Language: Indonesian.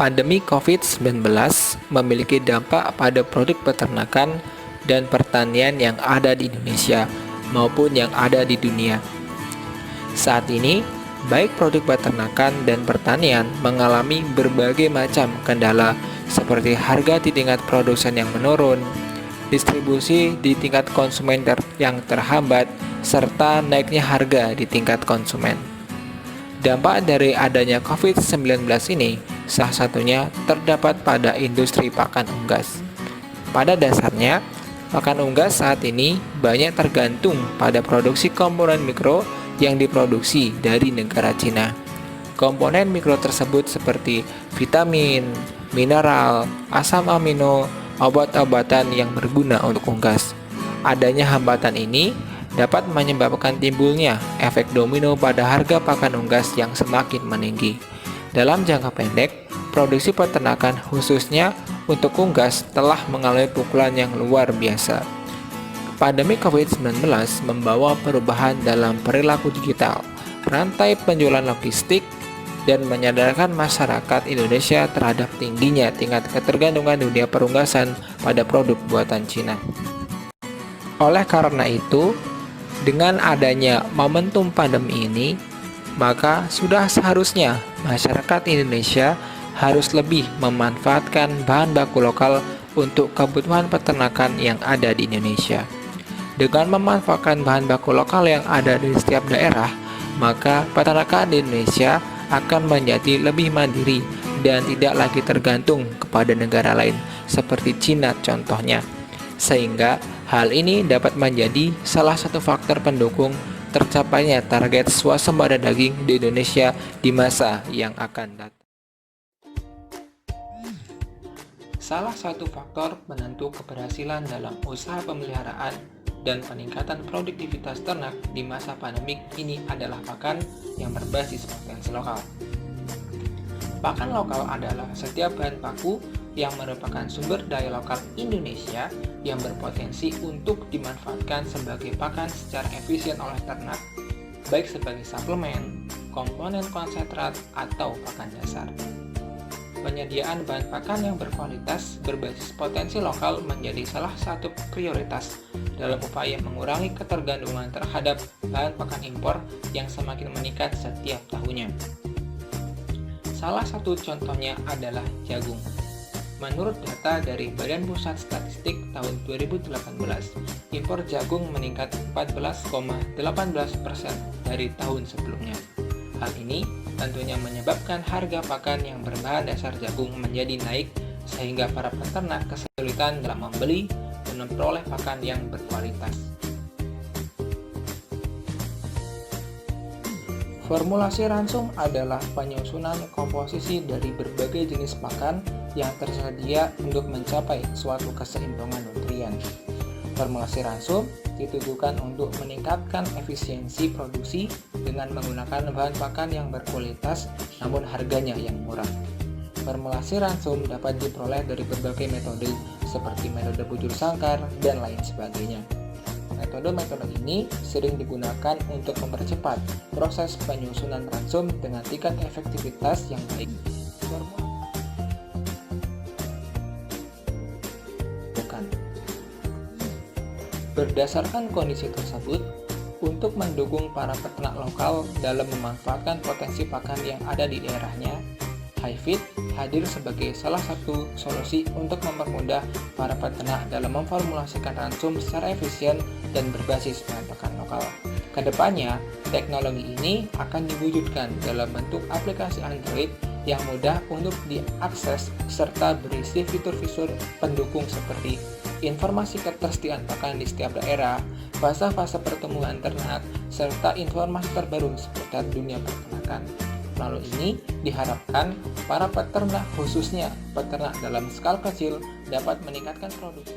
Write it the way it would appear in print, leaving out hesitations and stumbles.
Pandemi COVID-19 memiliki dampak pada produk peternakan dan pertanian yang ada di Indonesia maupun yang ada di dunia. Saat ini, baik produk peternakan dan pertanian mengalami berbagai macam kendala seperti harga di tingkat produsen yang menurun, distribusi di tingkat konsumen yang terhambat, serta naiknya harga di tingkat konsumen. Dampak dari adanya COVID-19 ini salah satunya terdapat pada industri pakan unggas. Pada dasarnya, pakan unggas saat ini banyak tergantung pada produksi komponen mikro yang diproduksi dari negara Cina. Komponen mikro tersebut seperti vitamin, mineral, asam amino, obat-obatan yang berguna untuk unggas. Adanya hambatan ini dapat menyebabkan timbulnya efek domino pada harga pakan unggas yang semakin meninggi. Dalam jangka pendek, produksi peternakan khususnya untuk unggas telah mengalami pukulan yang luar biasa. Pandemi COVID-19 membawa perubahan dalam perilaku digital, rantai penjualan logistik, dan menyadarkan masyarakat Indonesia terhadap tingginya tingkat ketergantungan dunia perunggasan pada produk buatan Cina. Oleh karena itu, dengan adanya momentum pandemi ini, maka sudah seharusnya masyarakat Indonesia harus lebih memanfaatkan bahan baku lokal untuk kebutuhan peternakan yang ada di Indonesia. Dengan memanfaatkan bahan baku lokal yang ada di setiap daerah, maka peternakan di Indonesia akan menjadi lebih mandiri dan tidak lagi tergantung kepada negara lain seperti Cina contohnya. Sehingga hal ini dapat menjadi salah satu faktor pendukung tercapainya target swasembada daging di Indonesia di masa yang akan datang. Salah satu faktor penentu keberhasilan dalam usaha pemeliharaan dan peningkatan produktivitas ternak di masa pandemik ini adalah pakan yang berbasis potensi lokal. Pakan lokal adalah setiap bahan baku yang merupakan sumber daya lokal Indonesia yang berpotensi untuk dimanfaatkan sebagai pakan secara efisien oleh ternak, baik sebagai suplemen, komponen konsentrat, atau pakan dasar. Penyediaan bahan pakan yang berkualitas berbasis potensi lokal menjadi salah satu prioritas dalam upaya mengurangi ketergantungan terhadap bahan pakan impor yang semakin meningkat setiap tahunnya. Salah satu contohnya adalah jagung. Menurut data dari Badan Pusat Statistik tahun 2018, impor jagung meningkat 14,18% dari tahun sebelumnya. Hal ini tentunya menyebabkan harga pakan yang berbahan dasar jagung menjadi naik sehingga para peternak kesulitan dalam membeli dan memperoleh pakan yang berkualitas. Formulasi ransum adalah penyusunan komposisi dari berbagai jenis pakan yang tersedia untuk mencapai suatu keseimbangan nutrien. Formulasi ransum ditujukan untuk meningkatkan efisiensi produksi dengan menggunakan bahan pakan yang berkualitas namun harganya yang murah. Formulasi ransum dapat diperoleh dari berbagai metode seperti metode bujur sangkar dan lain sebagainya. Metode-metode ini sering digunakan untuk mempercepat proses penyusunan ransum dengan tingkat efektivitas yang baik. Berdasarkan kondisi tersebut, untuk mendukung para peternak lokal dalam memanfaatkan potensi pakan yang ada di daerahnya, HiFeed hadir sebagai salah satu solusi untuk mempermudah para peternak dalam memformulasikan ransum secara efisien dan berbasis bahan pakan lokal. Kedepannya, teknologi ini akan diwujudkan dalam bentuk aplikasi Android yang mudah untuk diakses serta berisi fitur-fitur pendukung seperti informasi ketersediaan pakan di setiap daerah, fase-fase pertumbuhan ternak, serta informasi terbaru seputar dunia peternakan. Melalui ini diharapkan para peternak khususnya peternak dalam skala kecil dapat meningkatkan produksi.